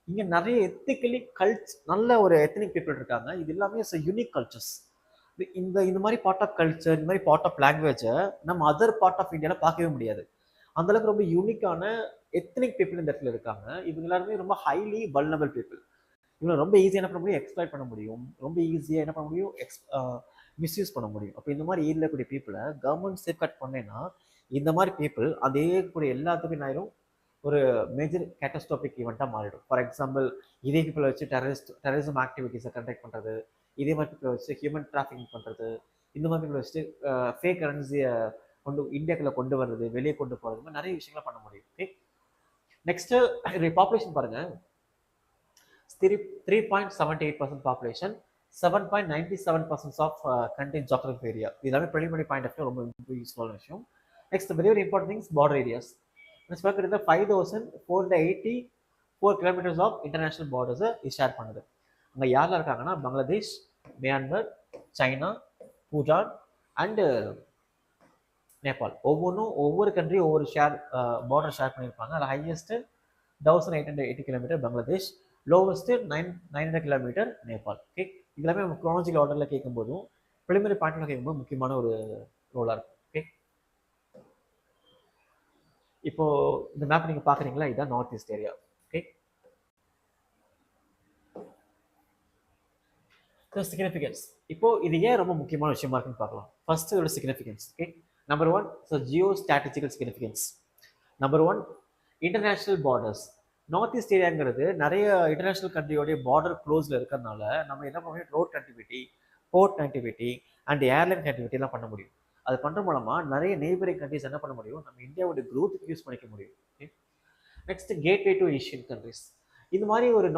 இங்கே நிறைய எத்திக்கலி நல்ல ஒரு எத்தனிக் பீப்புள் இருக்காங்க. இது எல்லாமே யூனிக் கல்ச்சர்ஸ். இந்த மாதிரி பார்ட் ஆஃப் கல்ச்சர், இந்த மாதிரி பார்ட் ஆஃப் லாங்குவேஜை நம்ம அதர் பார்ட் ஆஃப் இந்தியாவில் பார்க்கவே முடியாது. அந்தளவுக்கு ரொம்ப யூனிக்கான எத்தனிக் பீப்புள் இந்த இடத்துல இருக்காங்க. இவங்க எல்லாருமே ரொம்ப ஹைலி வல்னபிள் பீப்புள். இவங்களை ரொம்ப ஈஸியாக என்ன பண்ண முடியும், எக்ஸ்ப்ளாய்ட் பண்ண முடியும். ரொம்ப ஈஸியாக என்ன பண்ண முடியும், மிஸ்யூஸ் பண்ண முடியும். அப்போ இந்த மாதிரி ஏரியில் இருக்கக்கூடிய பீப்புளை கவர்மெண்ட் சேஃப்கார்ட் பண்ணேன்னா இந்த மாதிரி பீப்புள் அந்த ஏரியாக்கூடிய எல்லாத்துக்கும் என்ன ஆயிரும், ஒரு மேஜர் கேட்டஸ்ட்ராபிக் ஈவெண்ட்டாக மாறிடும். ஃபார் எக்ஸாம்பிள், இதே பீப்புளை வச்சு டெரரிசம் ஆக்டிவிட்டீஸை கண்டக்ட் பண்ணுறது, இதே மாதிரி பீப்புளை வச்சு ஹியூமன் டிராஃபிக்கிங் பண்ணுறது, இந்த மாதிரி பீப்புளை வச்சுட்டு ஃபேக் கரன்சியை இந்தியாக்குள்ள கொண்டு வர்றது, வெளியே கொண்டு போகிறது, மாதிரி நிறைய விஷயங்களை பண்ண முடியும். ஓகே, நெக்ஸ்ட்டு பாப்புலேஷன் பாருங்கள். 3.78% population, 7.97% of contained geographic area. இதெல்லாமே preliminary point of view ரொம்ப யூஸ்ஃபுல்லான விஷயம். Next very important things, border areas. Next பார்க்குறது 5,484 கிலோமீட்டர்ஸ் ஆஃப் இன்டர்நேஷனல் பார்டர்ஸை ஷேர் பண்ணுது. அங்கே யாரெல்லாம் இருக்காங்கன்னா Bangladesh, Myanmar, China, Bhutan and Nepal. ஒவ்வொரு கண்ட்ரியும் ஒவ்வொரு பார்டர் ஷேர் பண்ணியிருப்பாங்க. அதில் highest 1,880 kilometre Bangladesh, lowest 900 kilometre Nepal. Okay, இதெல்லாமே நம்ம குரோனாலஜிக்கல் ஆர்டரில் கேட்கும்போதும் ப்ரிலிமினரி பாயிண்டில் கேட்கும்போது முக்கியமான ஒரு ரோலாக இருக்கும். ஓகே, இப்போ இந்த மேப் நீங்கள் பார்க்குறீங்களா, இதுதான் north east area. Okay, significance. இப்போ இது ஏன் ரொம்ப முக்கியமான விஷயமா இருக்குன்னு பார்க்கலாம். ஃபர்ஸ்ட் இதோட significance. Okay, number 1 geo strategical significance. Number 1 international borders. North east ஏரியாங்கிறது நிறைய இன்டர்நேஷ்னல் கண்ட்ரியோடைய பார்டர் க்ளோஸில் இருக்கிறதுனால நம்ம என்ன பண்ண முடியும், road connectivity, port connectivity and airline கனெக்டிவிட்டிலாம் பண்ண முடியும். அது பண்ணுற மூலமாக நிறைய நெய்பரிங் கண்ட்ரிஸ் என்ன பண்ண முடியும், நம்ம இந்தியாவோட க்ரோத்துக்கு யூஸ் பண்ணிக்க முடியும். Next gateway to Asian countries. இந்த மாதிரி ஒரு